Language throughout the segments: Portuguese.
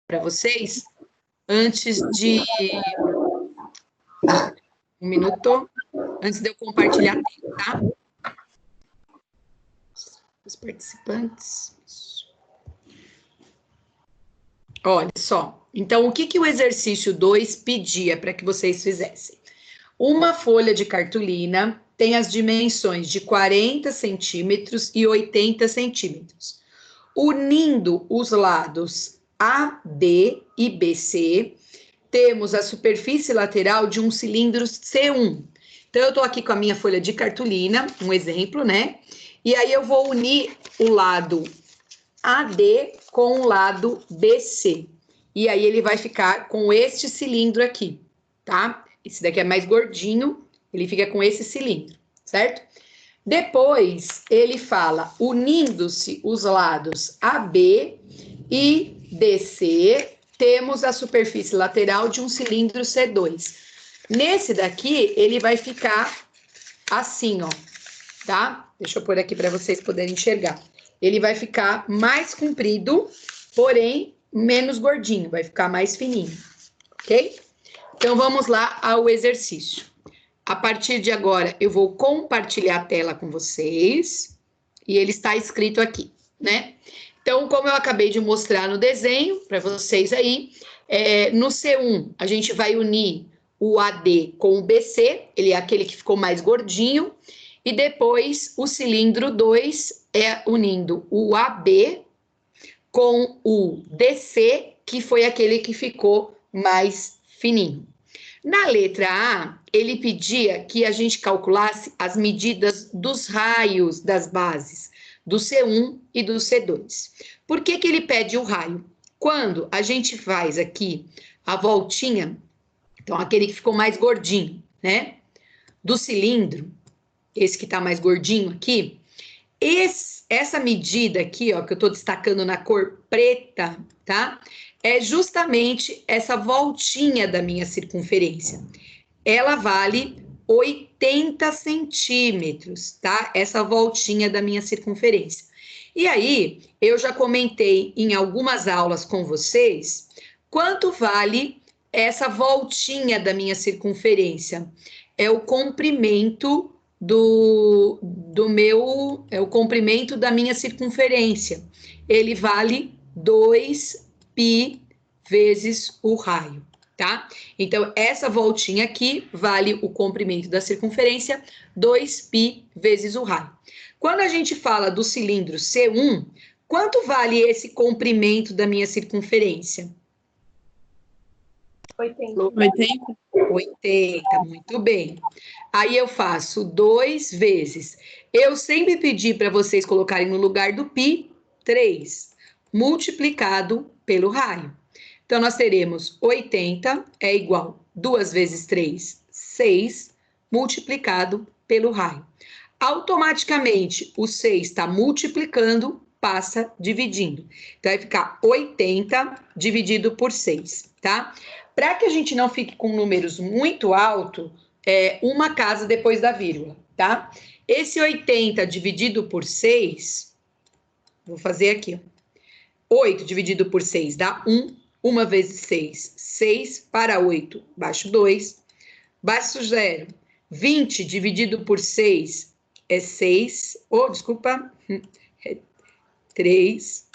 para vocês, antes de... Um minuto. Antes de eu compartilhar a tela, tá? Os participantes. Olha só. Então, o que o exercício 2 pedia para que vocês fizessem? Uma folha de cartolina tem as dimensões de 40 centímetros e 80 centímetros. Unindo os lados AD e BC, temos a superfície lateral de um cilindro C1. Então, eu estou aqui com a minha folha de cartolina, um exemplo, né? E aí eu vou unir o lado AD com o lado BC. E aí ele vai ficar com este cilindro aqui, tá? Esse daqui é mais gordinho, ele fica com esse cilindro, certo? Depois, ele fala, unindo-se os lados AB e DC, temos a superfície lateral de um cilindro C2. Nesse daqui, ele vai ficar assim, ó, tá? Deixa eu pôr aqui para vocês poderem enxergar. Ele vai ficar mais comprido, porém menos gordinho, vai ficar mais fininho, ok? Então, vamos lá ao exercício. A partir de agora, eu vou compartilhar a tela com vocês, e ele está escrito aqui, né? Então, como eu acabei de mostrar no desenho, para vocês aí, no C1, a gente vai unir o AD com o BC, ele é aquele que ficou mais gordinho, e depois o cilindro 2 é unindo o AB com o DC, que foi aquele que ficou mais fininho. Na letra A, ele pedia que a gente calculasse as medidas dos raios das bases, do C1 e do C2. Por que ele pede o raio? Quando a gente faz aqui a voltinha, então aquele que ficou mais gordinho, né? Do cilindro, esse que está mais gordinho aqui, essa medida aqui, ó, que eu estou destacando na cor preta, tá? É justamente essa voltinha da minha circunferência. Ela vale 80 centímetros, tá? Essa voltinha da minha circunferência. E aí, eu já comentei em algumas aulas com vocês quanto vale essa voltinha da minha circunferência. É o comprimento é o comprimento da minha circunferência. Ele vale 2π vezes o raio, tá? Então, essa voltinha aqui vale o comprimento da circunferência, 2π vezes o raio. Quando a gente fala do cilindro C1, quanto vale esse comprimento da minha circunferência? 80, muito bem. Aí eu faço 2 vezes. Eu sempre pedi para vocês colocarem no lugar do π, 3, multiplicado pelo raio. Então, nós teremos 80 é igual 2 vezes 3, 6, multiplicado pelo raio. Automaticamente, o 6 está multiplicando, passa dividindo. Então, vai ficar 80 dividido por 6, tá? Para que a gente não fique com números muito altos, uma casa depois da vírgula, tá? Esse 80 dividido por 6, vou fazer aqui, ó. 8 dividido por 6 dá 1, 1 vezes 6, 6 para 8, baixo 2, baixo 0. 20 dividido por 6 é 6, desculpa, 3.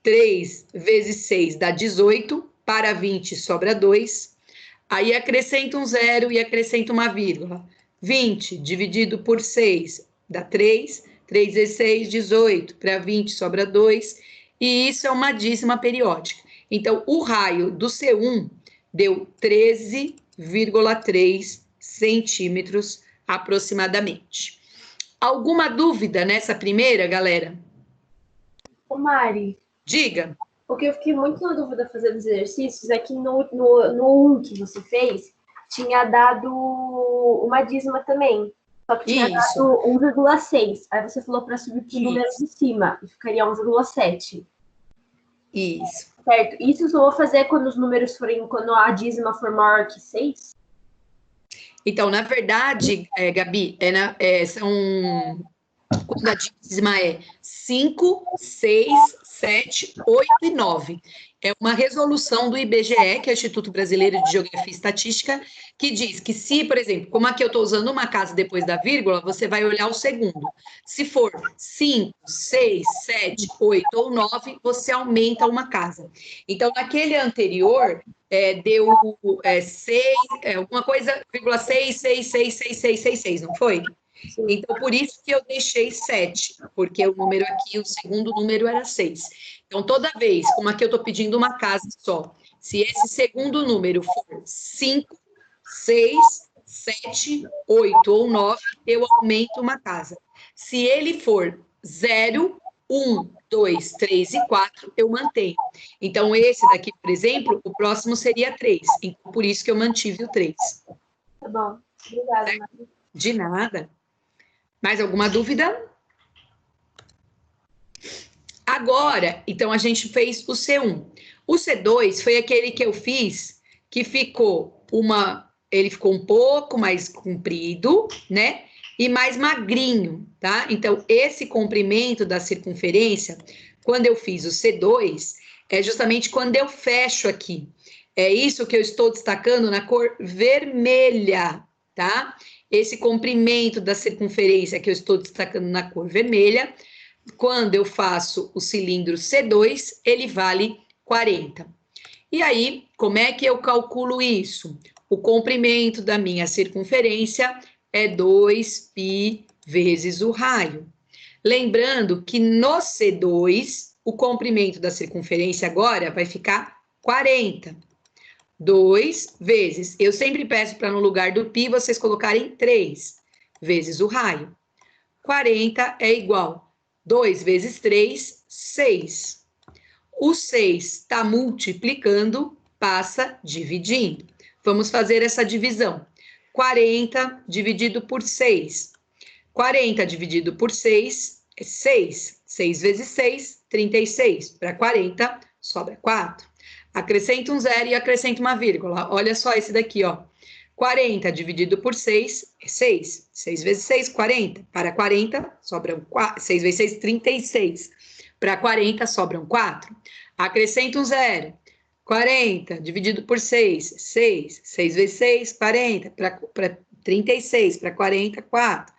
3 vezes 6 dá 18, para 20 sobra 2. Aí acrescenta um 0 e acrescenta uma vírgula. 20 dividido por 6 dá 3. 3 vezes 6, 18. Para 20 sobra 2. E isso é uma dízima periódica. Então, o raio do C1 deu 13,3 centímetros aproximadamente. Alguma dúvida nessa primeira, galera? Ô, Mari. Diga. O que eu fiquei muito na dúvida fazendo os exercícios é que no 1 que você fez, tinha dado uma dízima também. Só que tinha dado 1,6. Aí você falou para subir para o número de cima, e ficaria 1,7. Isso. Certo. Isso eu só vou fazer quando os números forem, quando a dízima for maior que 6? Então, na verdade, Gabi, quando a dízima é 5, 6, 7, 8 e 9. É uma resolução do IBGE, que é o Instituto Brasileiro de Geografia e Estatística, que diz que se, por exemplo, como aqui eu estou usando uma casa depois da vírgula, você vai olhar o segundo. Se for 5, 6, 7, 8 ou 9, você aumenta uma casa. Então, naquele anterior, deu 6, alguma coisa, 6, 6, 6, 6, 6, 6, 6, não foi? Sim. Então, por isso que eu deixei 7, porque o número aqui, o segundo número era 6. Então, toda vez, como aqui eu estou pedindo uma casa só, se esse segundo número for 5, 6, 7, 8 ou 9, eu aumento uma casa. Se ele for 0, 1, 2, 3 e 4, eu mantenho. Então, esse daqui, por exemplo, o próximo seria 3. Então, por isso que eu mantive o 3. Tá bom. Obrigada, Mari. De nada. Mais alguma dúvida? Agora, então, a gente fez o C1. O C2 foi aquele que eu fiz, que ficou ele ficou um pouco mais comprido, né? E mais magrinho, tá? Então, esse comprimento da circunferência, quando eu fiz o C2, é justamente quando eu fecho aqui. É isso que eu estou destacando na cor vermelha, tá? Esse comprimento da circunferência que eu estou destacando na cor vermelha, quando eu faço o cilindro C2, ele vale 40. E aí, como é que eu calculo isso? O comprimento da minha circunferência é 2π vezes o raio. Lembrando que no C2, o comprimento da circunferência agora vai ficar 40. 2 vezes, eu sempre peço para no lugar do π vocês colocarem 3 vezes o raio. 40 é igual 2 vezes 3, 6. O 6 está multiplicando, passa dividindo. Vamos fazer essa divisão. 40 dividido por 6. 40 dividido por 6 é 6. 6 vezes 6, 36. Para 40, sobra 4. Acrescenta um zero e acrescenta uma vírgula. Olha só esse daqui, ó. 40 dividido por 6 é 6. 6 vezes 6, 40. Para 40, sobram 4. 6 vezes 6, 36. Para 40, sobram 4. Acrescenta um zero. 40 dividido por 6, 6. 6 vezes 6, 40. Para 36, para 40, 4.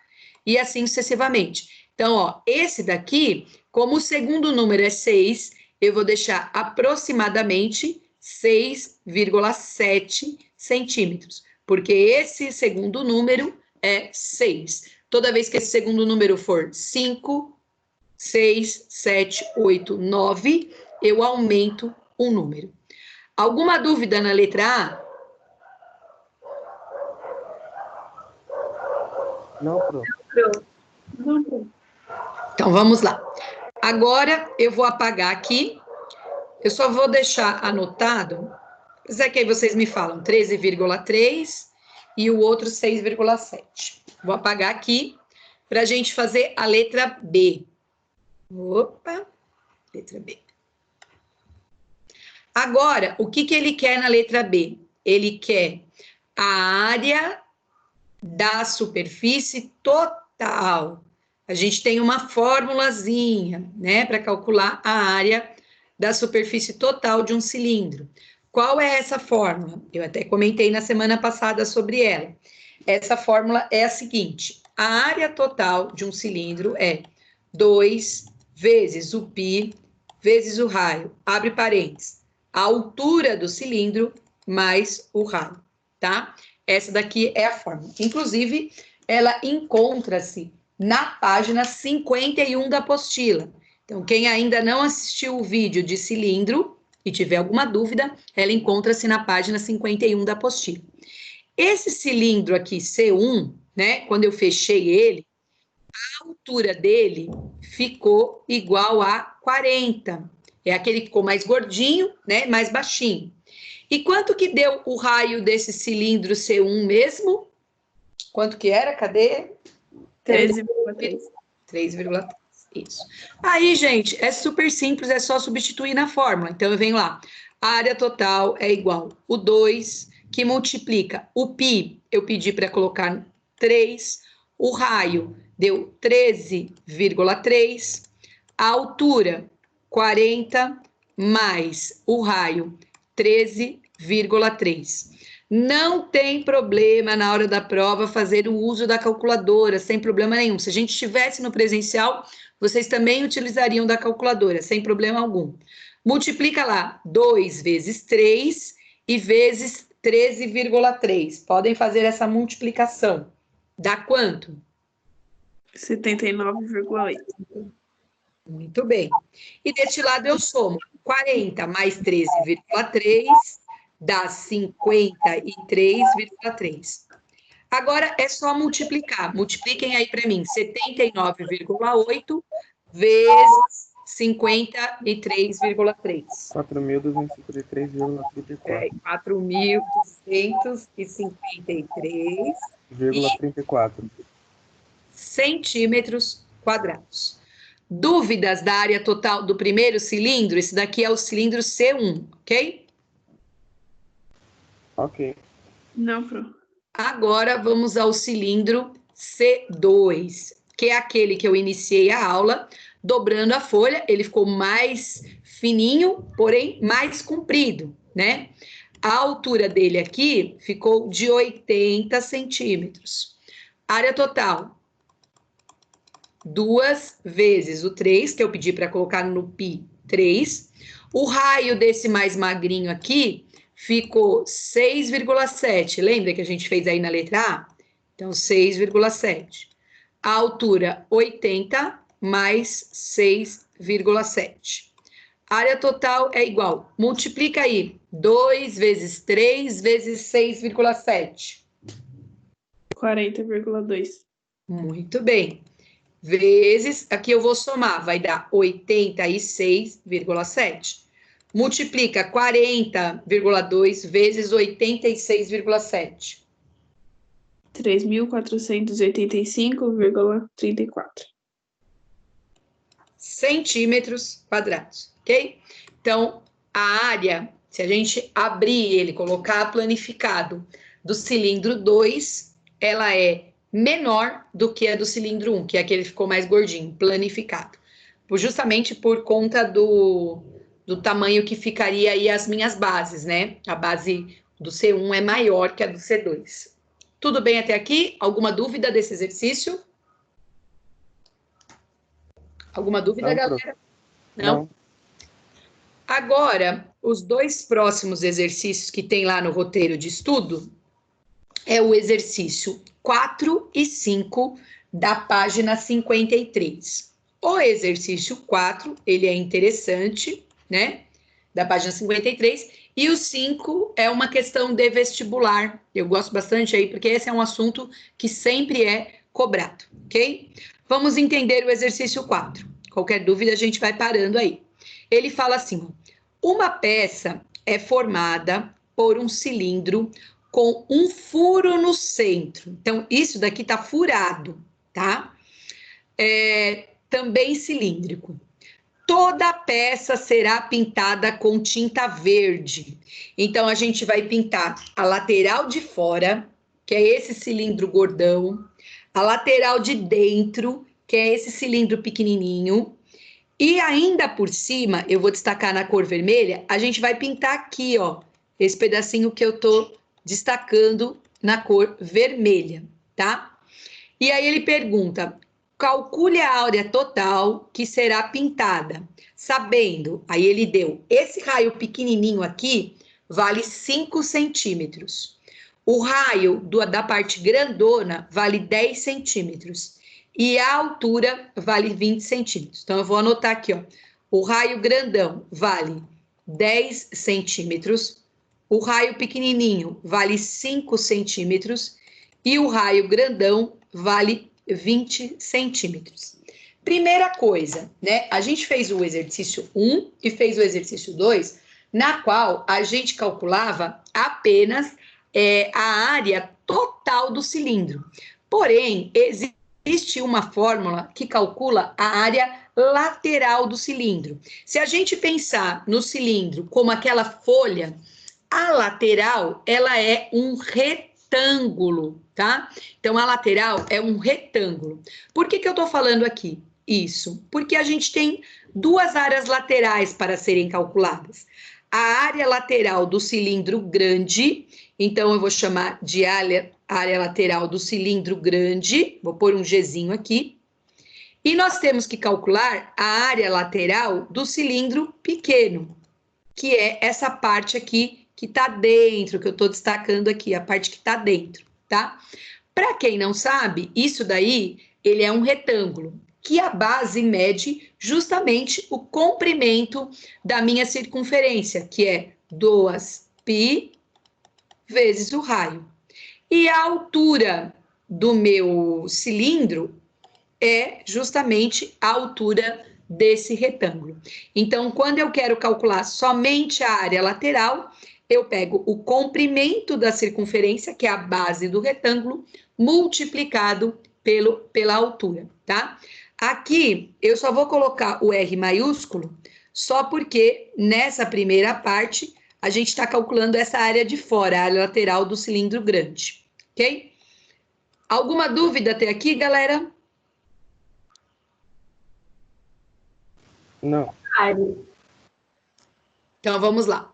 E assim sucessivamente. Então, ó, esse daqui, como o segundo número é 6, eu vou deixar aproximadamente 6,7 centímetros, porque esse segundo número é 6. Toda vez que esse segundo número for 5, 6, 7, 8, 9, eu aumento um número. Alguma dúvida na letra A? Não, prof. Então, vamos lá. Agora, eu vou apagar aqui. Eu só vou deixar anotado, mas é que aí vocês me falam 13,3 e o outro 6,7. Vou apagar aqui para a gente fazer a letra B. Opa, letra B. Agora, o que ele quer na letra B? Ele quer a área da superfície total. A gente tem uma formulazinha, né, para calcular a área da superfície total de um cilindro. Qual é essa fórmula? Eu até comentei na semana passada sobre ela. Essa fórmula é a seguinte: a área total de um cilindro é 2 vezes o π vezes o raio, abre parênteses, a altura do cilindro mais o raio, tá? Essa daqui é a fórmula. Inclusive, ela encontra-se na página 51 da apostila. Então, quem ainda não assistiu o vídeo de cilindro e tiver alguma dúvida, ela encontra-se na página 51 da apostila. Esse cilindro aqui, C1, né, quando eu fechei ele, a altura dele ficou igual a 40. É aquele que ficou mais gordinho, né, mais baixinho. E quanto que deu o raio desse cilindro C1 mesmo? Quanto que era? Cadê? 13,3. 3,3. Isso. Aí, gente, é super simples, é só substituir na fórmula. Então, eu venho lá. A área total é igual o 2, que multiplica o π, eu pedi para colocar 3, o raio deu 13,3. A altura, 40, mais o raio, 13,3. Não tem problema na hora da prova fazer o uso da calculadora, sem problema nenhum. Se a gente estivesse no presencial, vocês também utilizariam da calculadora, sem problema algum. Multiplica lá 2 vezes 3 e vezes 13,3. Podem fazer essa multiplicação. Dá quanto? 79,8. Muito bem. E deste lado eu somo 40 mais 13,3 dá 53,3. Agora é só multiplicar. Multipliquem aí para mim. 79,8 vezes 53,3. 4.253,34. 4.253,34 centímetros quadrados. Dúvidas da área total do primeiro cilindro? Esse daqui é o cilindro C1, ok? Ok. Não, Pro. Agora vamos ao cilindro C2, que é aquele que eu iniciei a aula, dobrando a folha, ele ficou mais fininho, porém mais comprido, né? A altura dele aqui ficou de 80 centímetros. Área total, 2 vezes o 3, que eu pedi para colocar no pi 3. O raio desse mais magrinho aqui ficou 6,7. Lembra que a gente fez aí na letra A? Então, 6,7. A altura, 80 mais 6,7. Área total é igual. Multiplica aí. 2 vezes 3 vezes 6,7. 40,2. Muito bem. Vezes, aqui eu vou somar, vai dar 86,7. Multiplica 40,2 vezes 86,7. 3.485,34. Centímetros quadrados, ok? Então, a área, se a gente abrir ele, colocar planificado do cilindro 2, ela é menor do que a do cilindro 1, que é aquele que ficou mais gordinho, planificado. Justamente por conta do tamanho que ficaria aí as minhas bases, né? A base do C1 é maior que a do C2. Tudo bem até aqui? Alguma dúvida desse exercício? Alguma dúvida, Não, galera? Não? Agora, os dois próximos exercícios que tem lá no roteiro de estudo é o exercício 4 e 5 da página 53. O exercício 4, ele é interessante, né? Da página 53. E o 5 é uma questão de vestibular. Eu gosto bastante aí, porque esse é um assunto que sempre é cobrado, ok? Vamos entender o exercício 4. Qualquer dúvida, a gente vai parando aí. Ele fala assim, uma peça é formada por um cilindro com um furo no centro. Então, isso daqui tá furado, tá? Também cilíndrico. Toda a peça será pintada com tinta verde. Então, a gente vai pintar a lateral de fora, que é esse cilindro gordão, a lateral de dentro, que é esse cilindro pequenininho, e ainda por cima, eu vou destacar na cor vermelha, a gente vai pintar aqui, ó, esse pedacinho que eu tô destacando na cor vermelha, tá? E aí ele pergunta, calcule a área total que será pintada, sabendo, aí ele deu, esse raio pequenininho aqui vale 5 centímetros. O raio da parte grandona vale 10 centímetros. E a altura vale 20 centímetros. Então, eu vou anotar aqui, ó. O raio grandão vale 10 centímetros. O raio pequenininho vale 5 centímetros. E o raio grandão vale 20 centímetros. Primeira coisa, né? A gente fez o exercício 1 e fez o exercício 2, na qual a gente calculava apenas a área total do cilindro. Porém, existe uma fórmula que calcula a área lateral do cilindro. Se a gente pensar no cilindro como aquela folha, a lateral, ela é um retângulo. retângulo, tá? Então, a lateral é um retângulo. Por que que eu tô falando aqui isso? Porque a gente tem duas áreas laterais para serem calculadas. A área lateral do cilindro grande, então eu vou chamar de área lateral do cilindro grande, vou pôr um Gzinho aqui. E nós temos que calcular a área lateral do cilindro pequeno, que é essa parte aqui que está dentro, que eu estou destacando aqui, a parte que está dentro, tá? Para quem não sabe, isso daí, ele é um retângulo, que a base mede justamente o comprimento da minha circunferência, que é 2π vezes o raio. E a altura do meu cilindro é justamente a altura desse retângulo. Então, quando eu quero calcular somente a área lateral, eu pego o comprimento da circunferência, que é a base do retângulo, multiplicado pela altura, tá? Aqui, eu só vou colocar o R maiúsculo, só porque nessa primeira parte, a gente está calculando essa área de fora, a área lateral do cilindro grande, ok? Alguma dúvida até aqui, galera? Não. Então, vamos lá.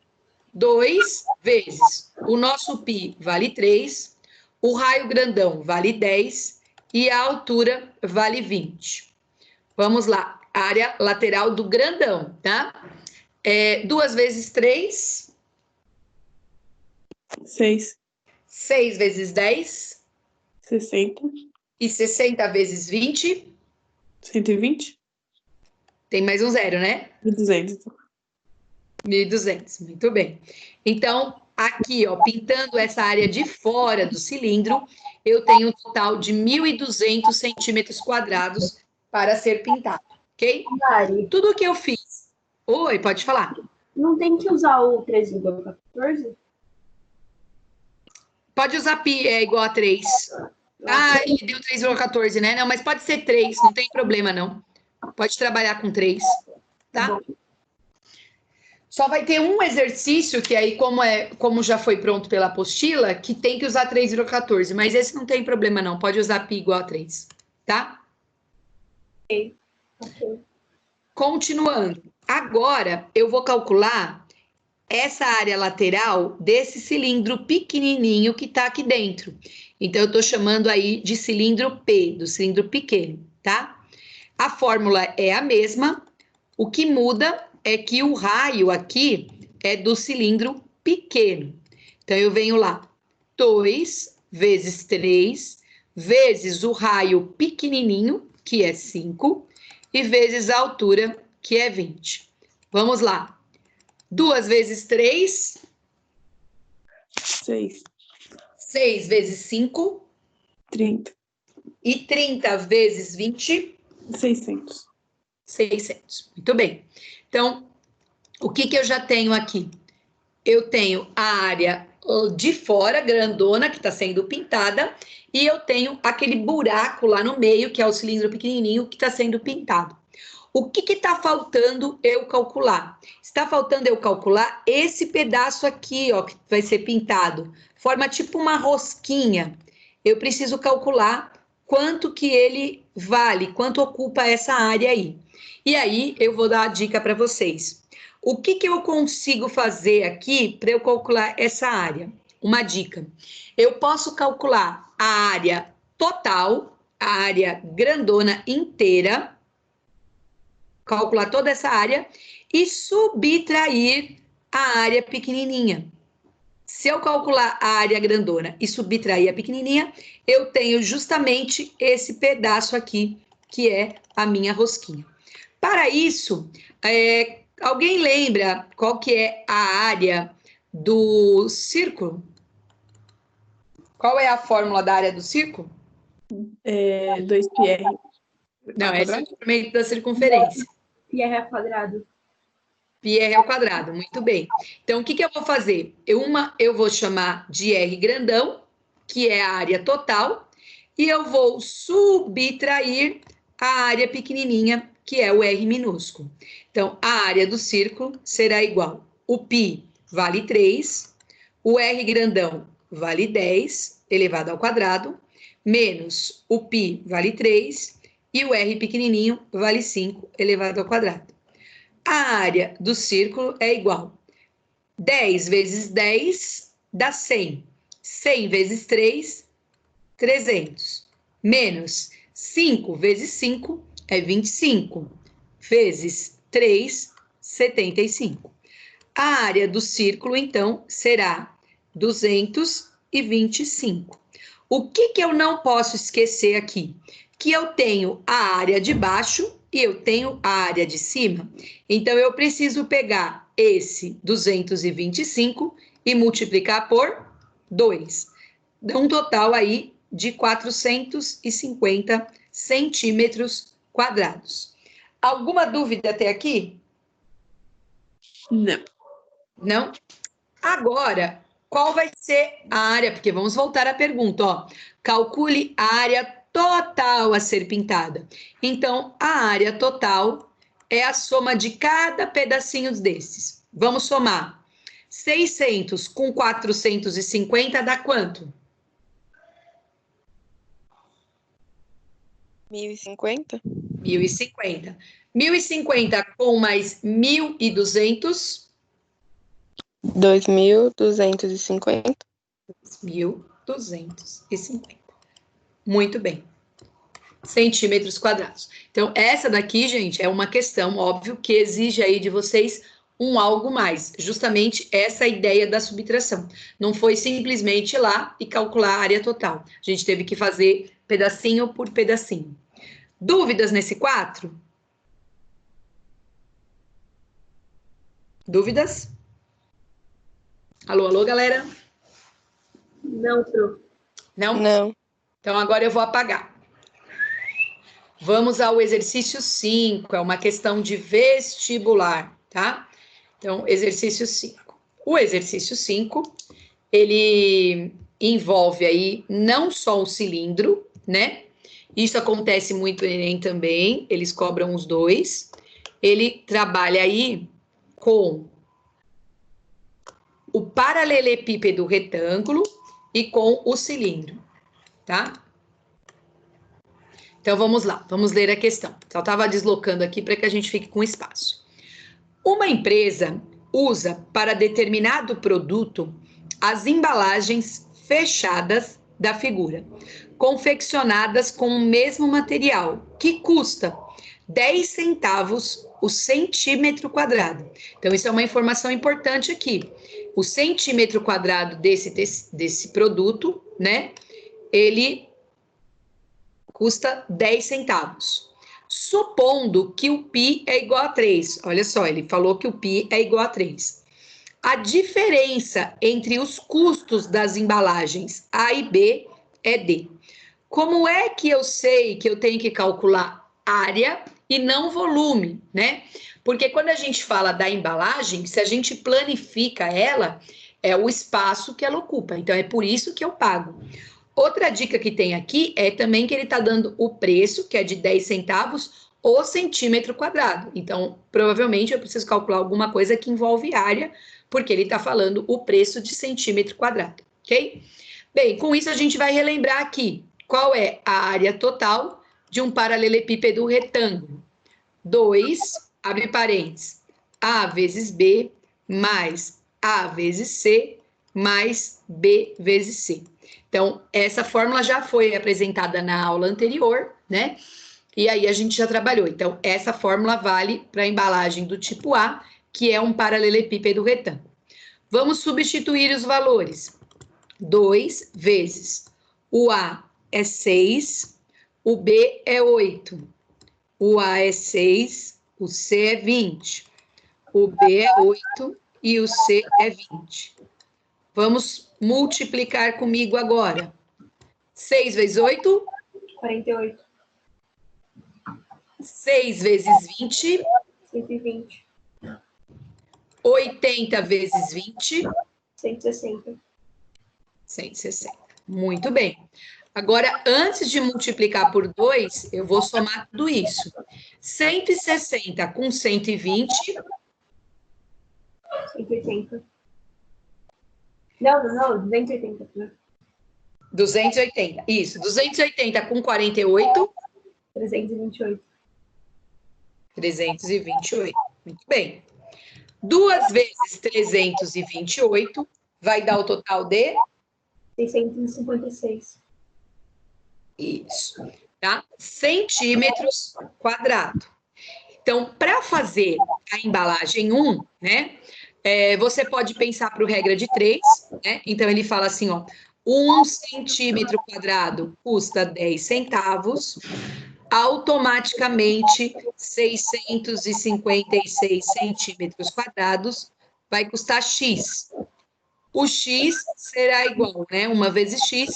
2 vezes o nosso π vale 3, o raio grandão vale 10 e a altura vale 20. Vamos lá. Área lateral do grandão, tá? 2 vezes 3. 6. 6 vezes 10. 60. E 60 vezes 20. 120. Tem mais um zero, né? 1.200. 1.200, muito bem. Então, aqui, ó, pintando essa área de fora do cilindro, eu tenho um total de 1.200 centímetros quadrados para ser pintado, ok? Mari, Tudo que eu fiz... Oi, pode falar. não tem que usar o 3,14? Pode usar π é igual a 3. Ah, ele deu 3,14, né? Não, mas pode ser 3, não tem problema, não. Pode trabalhar com 3, tá? Só vai ter um exercício, que aí, como já foi pronto pela apostila, que tem que usar 3,14, mas esse não tem problema, não. Pode usar π igual a 3, tá? Ok. Continuando. Agora, eu vou calcular essa área lateral desse cilindro pequenininho que está aqui dentro. Então, eu estou chamando aí de cilindro P, do cilindro pequeno, tá? A fórmula é a mesma, o que muda é que o raio aqui é do cilindro pequeno. Então, eu venho lá, 2 vezes 3, vezes o raio pequenininho, que é 5, e vezes a altura, que é 20. Vamos lá. 2 vezes 3. 6. 6 vezes 5. 30. E 30 vezes 20. 600. 600. Muito bem. Então, o que eu já tenho aqui? Eu tenho a área de fora, grandona, que está sendo pintada, e eu tenho aquele buraco lá no meio, que é o cilindro pequenininho, que está sendo pintado. O que está faltando eu calcular? Está faltando eu calcular esse pedaço aqui, ó, que vai ser pintado. Forma tipo uma rosquinha. Eu preciso calcular quanto que ele vale, quanto ocupa essa área aí. E aí eu vou dar a dica para vocês. O que eu consigo fazer aqui para eu calcular essa área? Uma dica. Eu posso calcular a área total, a área grandona inteira, calcular toda essa área e subtrair a área pequenininha. Se eu calcular a área grandona e subtrair a pequenininha, eu tenho justamente esse pedaço aqui, que é a minha rosquinha. Para isso, alguém lembra qual que é a área do círculo? Qual é a fórmula da área do círculo? 2πr. Não, esse é o comprimento da circunferência. πr ao quadrado. Πr ao quadrado, muito bem. Então, o que eu vou fazer? Eu vou chamar de R grandão, que é a área total, e eu vou subtrair a área pequenininha, que é o R minúsculo. Então, a área do círculo será igual. O π vale 3, o R grandão vale 10, elevado ao quadrado, menos o π vale 3 e o r pequenininho vale 5 elevado ao quadrado. A área do círculo é igual 10 vezes 10 dá 100. 100 vezes 3, 300. Menos 5 vezes 5 é 25. Vezes 3, 75. A área do círculo, então, será 225. O que eu não posso esquecer aqui? Que eu tenho a área de baixo e eu tenho a área de cima. Então, eu preciso pegar esse 225 e multiplicar por 2. Dá um total aí de 450 centímetros quadrados. Alguma dúvida até aqui? Não. Não? Agora, qual vai ser a área? Porque vamos voltar à pergunta, ó. Calcule a área total a ser pintada. Então, a área total é a soma de cada pedacinho desses. Vamos somar. 600 com 450 dá quanto? 1050? 1050. 1050 com mais 1.200... 2250. 1.250. Muito bem. Centímetros quadrados. Então, essa daqui, gente, é uma questão, óbvio, que exige aí de vocês um algo mais. Justamente essa ideia da subtração. Não foi simplesmente ir lá e calcular a área total. A gente teve que fazer pedacinho por pedacinho. Dúvidas nesse 4? Dúvidas? Alô, alô, galera? Não, Pro. Não? Não. Então, agora eu vou apagar. Vamos ao exercício 5, é uma questão de vestibular, tá? Então, exercício 5. O exercício 5, ele envolve aí não só o cilindro, né? Isso acontece muito no Enem também, eles cobram os dois. Ele trabalha aí com o paralelepípedo retângulo e com o cilindro, tá? Então, vamos lá, vamos ler a questão. Só estava deslocando aqui para que a gente fique com espaço. Uma empresa usa para determinado produto as embalagens fechadas da figura, confeccionadas com o mesmo material, que custa 10 centavos o centímetro quadrado. Então, isso é uma informação importante aqui. O centímetro quadrado desse produto, né, ele custa 10 centavos. Supondo que o π é igual a 3. Olha só, ele falou que o π é igual a 3. A diferença entre os custos das embalagens A e B é D. Como é que eu sei que eu tenho que calcular área e não volume, né? Porque quando a gente fala da embalagem, se a gente planifica ela, é o espaço que ela ocupa. Então, é por isso que eu pago. Outra dica que tem aqui é também que ele está dando o preço, que é de 10 centavos o centímetro quadrado. Então, provavelmente eu preciso calcular alguma coisa que envolve área, porque ele está falando o preço de centímetro quadrado, ok? Bem, com isso a gente vai relembrar aqui qual é a área total de um paralelepípedo retângulo. 2, abre parênteses, A vezes B mais A vezes C mais B vezes C. Então, essa fórmula já foi apresentada na aula anterior, né? E aí a gente já trabalhou. Então, essa fórmula vale para a embalagem do tipo A, que é um paralelepípedo retângulo. Vamos substituir os valores. 2 vezes o A é 6, o B é 8. O A é 6, o C é 20. O B é 8 e o C é 20. Vamos multiplicar comigo agora. 6 vezes 8? 48. 6 vezes 20? 120. 80 vezes 20? 160. 160. Muito bem. Agora, antes de multiplicar por 2, eu vou somar tudo isso. 160 com 120... 180. Não, 280. 280, isso. 280 com 48. 328. 328. Muito bem. 2 vezes 328 vai dar o total de? 656. Isso, tá? Centímetros quadrados. Então, para fazer a embalagem 1, né? Você pode pensar para o regra de 3, né? Então, ele fala assim, ó. 1 centímetro quadrado custa 10 centavos. Automaticamente, 656 centímetros quadrados vai custar X. O X será igual, né? 1 vezes X,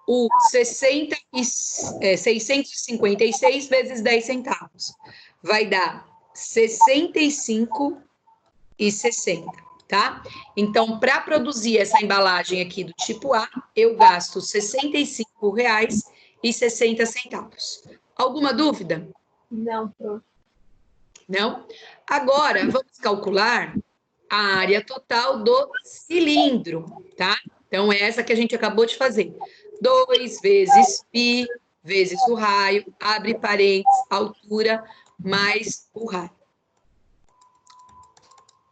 o 656 vezes 10 centavos. Vai dar 65,60, tá? Então, para produzir essa embalagem aqui do tipo A, eu gasto R$ 65,60. Alguma dúvida? Não, prof. Não? Agora, vamos calcular a área total do cilindro, tá? Então, é essa que a gente acabou de fazer. 2 vezes π vezes o raio, abre parênteses, altura, mais o raio.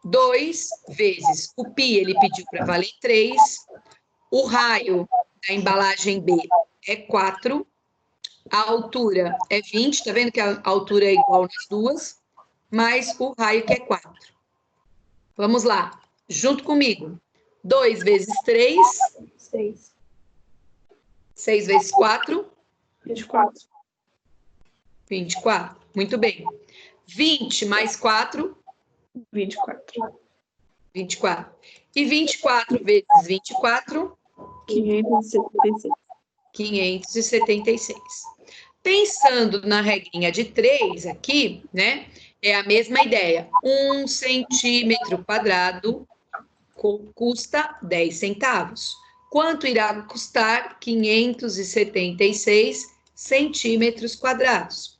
2 vezes o π, ele pediu para valer 3. O raio da embalagem B é 4. A altura é 20, tá vendo que a altura é igual nas duas, mais o raio que é 4. Vamos lá, junto comigo. 2 vezes 3. 6. 6 vezes 4. 24. 24. Muito bem. 20 mais 4. 24. 24. E 24 vezes 24. 576. 576. Pensando na regrinha de 3 aqui, né? É a mesma ideia. 1 centímetro quadrado custa 10 centavos. Quanto irá custar 576 centímetros quadrados?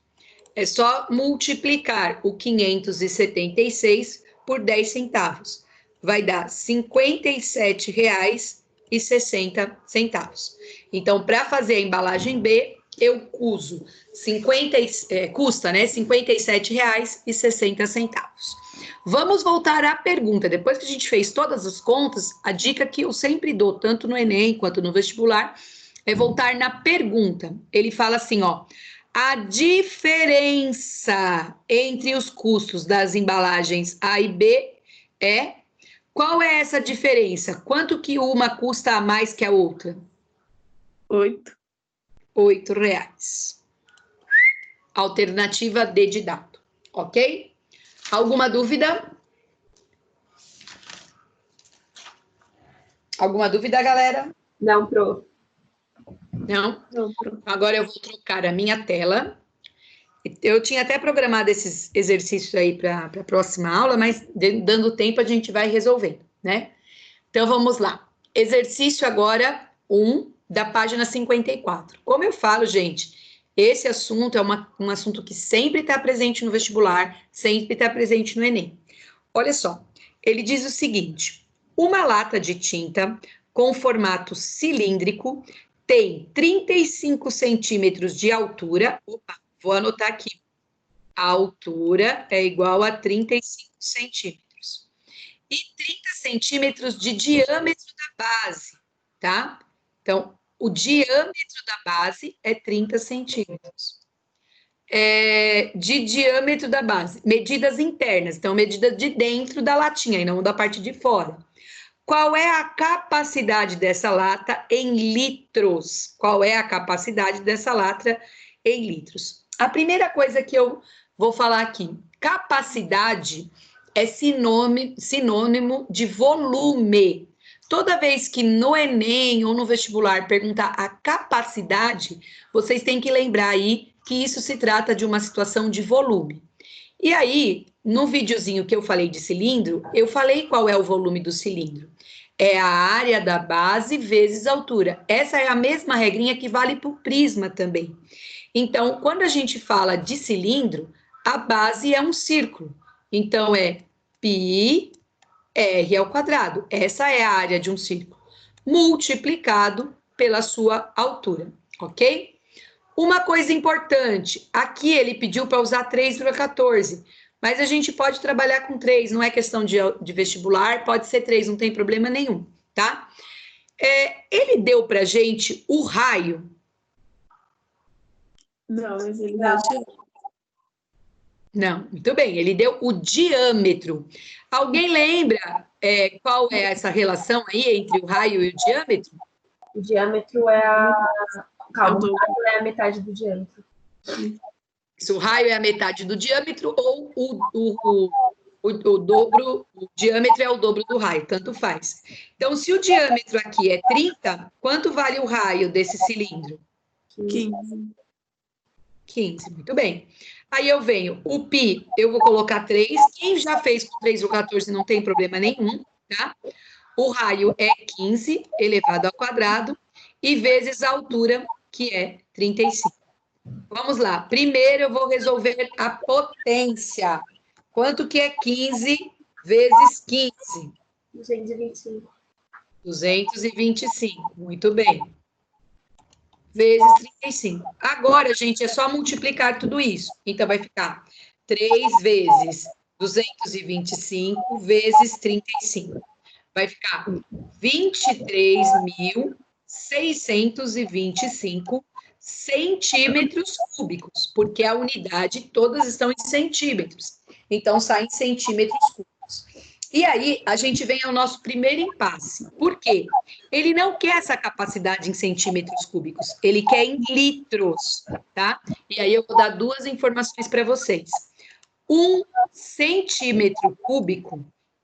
É só multiplicar o 576 por 10 centavos. Vai dar R$ 57,60. Então, para fazer a embalagem B, eu uso custa, né, R$ 57,60. Vamos voltar à pergunta. Depois que a gente fez todas as contas, a dica que eu sempre dou, tanto no Enem quanto no vestibular, é voltar na pergunta. Ele fala assim, ó, a diferença entre os custos das embalagens A e B é... Qual é essa diferença? Quanto que uma custa a mais que a outra? 8. R$ 8,00. Alternativa D de dado, ok? Alguma dúvida? Alguma dúvida, galera? Não, prof. Não? Não, prof. Agora eu vou trocar a minha tela. Eu tinha até programado esses exercícios aí para a próxima aula, mas dando tempo a gente vai resolvendo, né? Então vamos lá. Exercício agora 1 da página 54. Como eu falo, gente, esse assunto é um assunto que sempre está presente no vestibular, sempre está presente no Enem. Olha só, ele diz o seguinte: uma lata de tinta com formato cilíndrico tem 35 centímetros de altura. Opa, vou anotar aqui. A altura é igual a 35 centímetros. E 30 centímetros de diâmetro da base, tá? Então, o diâmetro da base é 30 centímetros. De diâmetro da base, medidas internas, então, medida de dentro da latinha e não da parte de fora. Qual é a capacidade dessa lata em litros? Qual é a capacidade dessa lata em litros? A primeira coisa que eu vou falar aqui, capacidade é sinônimo de volume. Toda vez que no Enem ou no vestibular perguntar a capacidade, vocês têm que lembrar aí que isso se trata de uma situação de volume. E aí, no videozinho que eu falei de cilindro, eu falei qual é o volume do cilindro. É a área da base vezes a altura. Essa é a mesma regrinha que vale para o prisma também. Então, quando a gente fala de cilindro, a base é um círculo. Então, é πr². Essa é a área de um círculo. Multiplicado pela sua altura, ok? Uma coisa importante, aqui ele pediu para usar 3,14, mas a gente pode trabalhar com 3, não é questão de vestibular, pode ser 3, não tem problema nenhum, tá? Ele deu para a gente o raio. Não, mas ele vai tirar. Não, muito bem, ele deu o diâmetro. Alguém lembra qual é essa relação aí entre o raio e o diâmetro? O diâmetro é a... Calma, Eu o raio é a metade do diâmetro. Se o raio é a metade do diâmetro ou o dobro, o diâmetro é o dobro do raio, tanto faz. Então, se o diâmetro aqui é 30, quanto vale o raio desse cilindro? 15. 15, muito bem. Aí eu venho, o π, eu vou colocar 3. Quem já fez com 3,14 não tem problema nenhum, tá? O raio é 15 elevado ao quadrado e vezes a altura, que é 35. Vamos lá. Primeiro eu vou resolver a potência. Quanto que é 15 vezes 15? 225. 225. Muito bem. Vezes 35. Agora, gente, é só multiplicar tudo isso. Então, vai ficar 3 vezes 225 vezes 35. Vai ficar 23.625 centímetros cúbicos, porque a unidade todas estão em centímetros. Então, sai em centímetros cúbicos. E aí, a gente vem ao nosso primeiro impasse. Por quê? Ele não quer essa capacidade em centímetros cúbicos, ele quer em litros, tá? E aí eu vou dar duas informações para vocês. 1 centímetro cúbico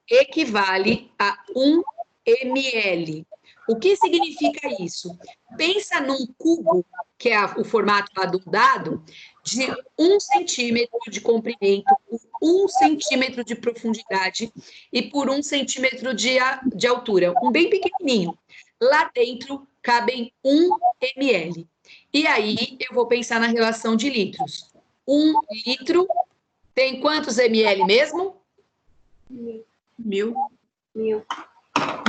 equivale a 1 ml. O que significa isso? Pensa num cubo, que é o formato lá do dado, de 1 centímetro de comprimento, por 1 centímetro de profundidade e por 1 centímetro de altura, um bem pequenininho. Lá dentro cabem 1 ml. E aí eu vou pensar na relação de litros. 1 litro tem quantos ml mesmo? 1000. 1000.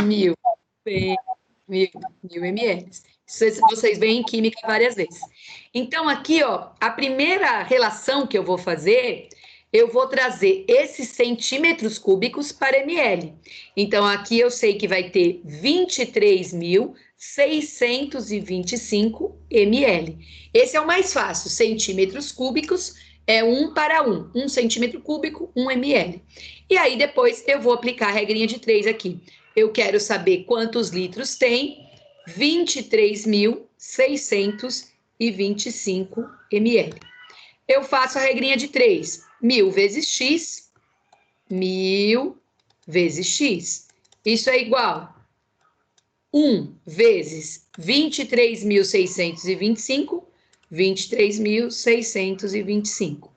1000. Bem, 1000 ml. Vocês veem em química várias vezes. Então, aqui, ó, a primeira relação que eu vou fazer, eu vou trazer esses centímetros cúbicos para ml. Então, aqui eu sei que vai ter 23.625 ml. Esse é o mais fácil, centímetros cúbicos é 1 para 1. 1 centímetro cúbico, 1 ml. E aí, depois, eu vou aplicar a regrinha de 3 aqui. Eu quero saber quantos litros tem 23.625 ml. Eu faço a regrinha de 3. 1000 vezes x, 1000 vezes x. Isso é igual 1 vezes 23.625, 23.625.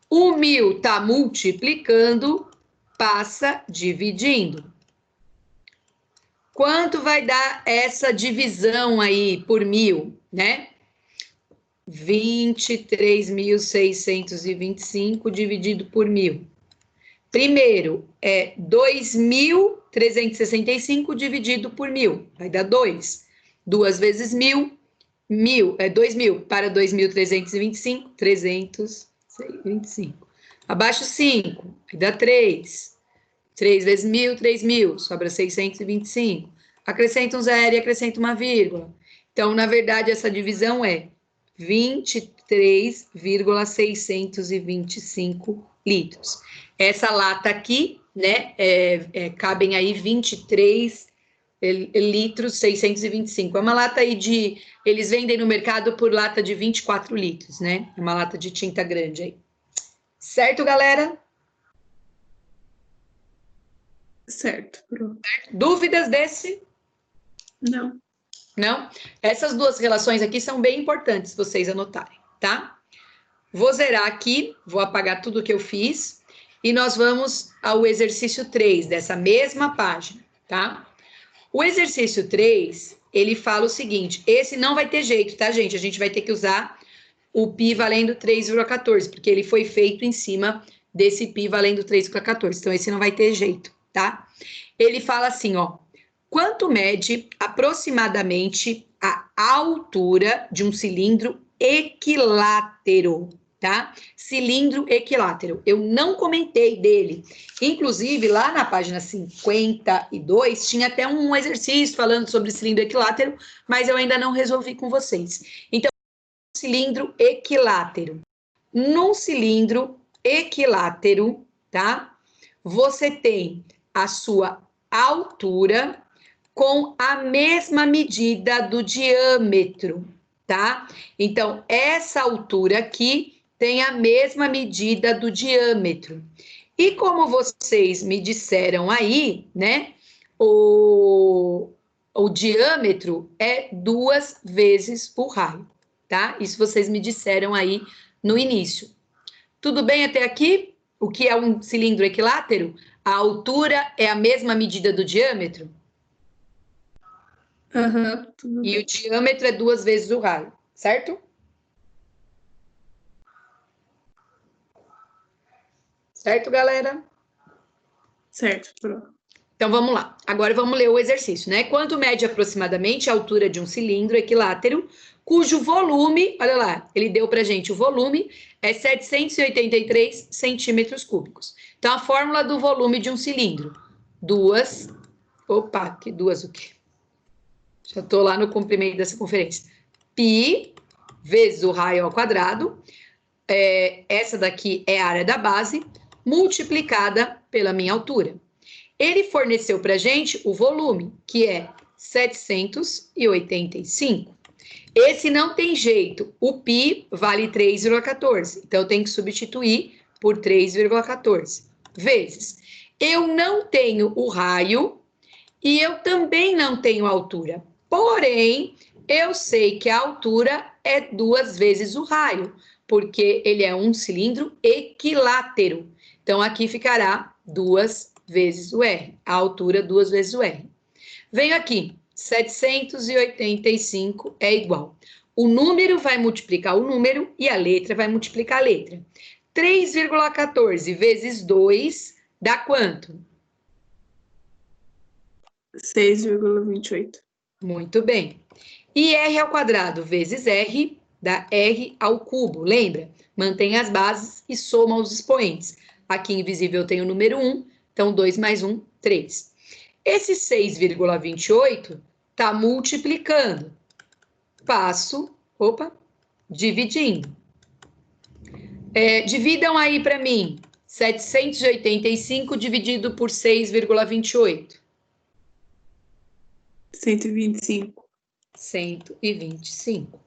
O 1000 está multiplicando, passa dividindo. Quanto vai dar essa divisão aí por 1000, né? 23.625 dividido por 1000. Primeiro, é 2.365 dividido por 1000. Vai dar 2. 2 vezes 1000, 1000 é 2.000 para 2.325, 325. Abaixo 5, vai dar 3. 3 vezes 1000, 3.000, sobra 625. Acrescenta um zero e acrescenta uma vírgula. Então, na verdade, essa divisão é 23,625 litros. Essa lata aqui, né, cabem aí 23 litros 625. É uma lata aí de... Eles vendem no mercado por lata de 24 litros, né? É uma lata de tinta grande aí. Certo, galera? Certo, pronto. Dúvidas desse? Não. Não? Essas duas relações aqui são bem importantes vocês anotarem, tá? Vou zerar aqui, vou apagar tudo que eu fiz e nós vamos ao exercício 3 dessa mesma página, tá? O exercício 3, ele fala o seguinte, esse não vai ter jeito, tá, gente? A gente vai ter que usar o π valendo 3,14, porque ele foi feito em cima desse π valendo 3,14, então esse não vai ter jeito, tá? Ele fala assim, ó, quanto mede aproximadamente a altura de um cilindro equilátero, tá? Cilindro equilátero. Eu não comentei dele. Inclusive, lá na página 52, tinha até um exercício falando sobre cilindro equilátero, mas eu ainda não resolvi com vocês. Então, cilindro equilátero. Num cilindro equilátero, tá? Você tem a sua altura com a mesma medida do diâmetro, tá? Então, essa altura aqui tem a mesma medida do diâmetro. E como vocês me disseram aí, né? O diâmetro é 2 vezes o raio, tá? Isso vocês me disseram aí no início. Tudo bem até aqui? O que é um cilindro equilátero? A altura é a mesma medida do diâmetro? Aham, tudo E bem. o diâmetro é 2 vezes o raio, certo? Certo, galera? Certo, pronto. Então, vamos lá. Agora vamos ler o exercício, né? Quanto mede aproximadamente a altura de um cilindro equilátero, cujo volume, olha lá, ele deu pra gente, o volume é 783 centímetros cúbicos. Então, a fórmula do volume de um cilindro, que duas o quê? Já estou lá no comprimento da circunferência. Π vezes o raio ao quadrado, essa daqui é a área da base, multiplicada pela minha altura. Ele forneceu para a gente o volume, que é 785. Esse não tem jeito, o π vale 3,14, então eu tenho que substituir por 3,14 vezes. Eu não tenho o raio e eu também não tenho a altura. Porém, eu sei que a altura é 2 vezes o raio, porque ele é um cilindro equilátero. Então, aqui ficará 2 vezes o R, a altura 2 vezes o R. Venho aqui, 785 é igual. O número vai multiplicar o número e a letra vai multiplicar a letra. 3,14 vezes 2 dá quanto? 6,28. Muito bem. E R ao quadrado vezes R dá R ao cubo, lembra? Mantém as bases e soma os expoentes. Aqui invisível eu tenho o número 1, então 2 mais 1, 3. Esse 6,28 está multiplicando. Passo, dividindo. Dividam aí para mim, 785 dividido por 6,28. 125. 125.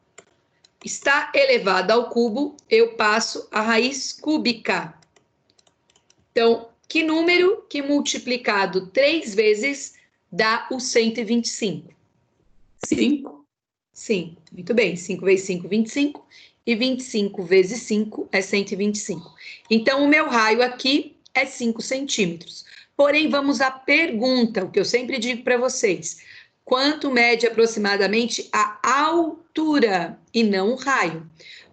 Está elevado ao cubo, eu passo a raiz cúbica. Então, que número que multiplicado 3 vezes dá o 125? 5. 5. Muito bem. 5 vezes 5, 25. E 25 vezes 5 é 125. Então, o meu raio aqui é 5 centímetros. Porém, vamos à pergunta, o que eu sempre digo para vocês. Quanto mede aproximadamente a altura e não o raio?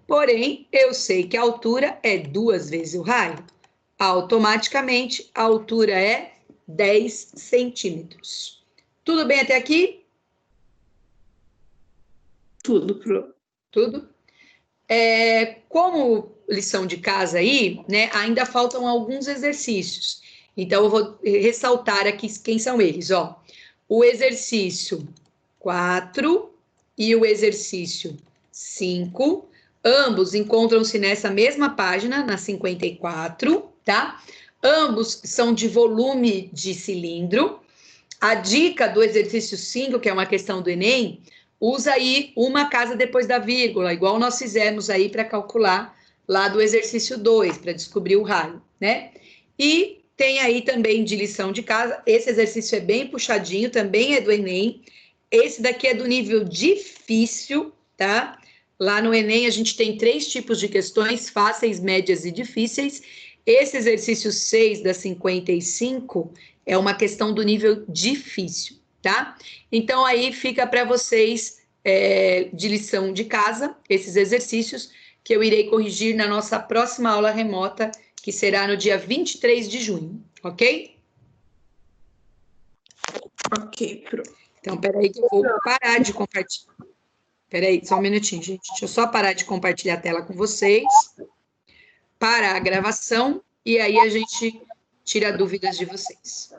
Porém, eu sei que a altura é 2 vezes o raio. Automaticamente, a altura é 10 centímetros. Tudo bem até aqui? Tudo pronto. Tudo? Como lição de casa aí, né, ainda faltam alguns exercícios. Então, eu vou ressaltar aqui quem são eles, ó. O exercício 4 e o exercício 5, ambos encontram-se nessa mesma página, na 54, tá? Ambos são de volume de cilindro. A dica do exercício 5, que é uma questão do Enem, usa aí uma casa depois da vírgula, igual nós fizemos aí para calcular lá do exercício 2, para descobrir o raio, né? E tem aí também de lição de casa, esse exercício é bem puxadinho, também é do Enem. Esse daqui é do nível difícil, tá? Lá no Enem a gente tem 3 tipos de questões, fáceis, médias e difíceis. Esse exercício 6 da 55 é uma questão do nível difícil, tá? Então, aí fica para vocês de lição de casa, esses exercícios, que eu irei corrigir na nossa próxima aula remota, que será no dia 23 de junho, ok? Ok, pronto. Então, peraí que eu vou parar de compartilhar. Peraí, só um minutinho, gente. Deixa eu só parar de compartilhar a tela com vocês. Parar a gravação e aí a gente tira dúvidas de vocês.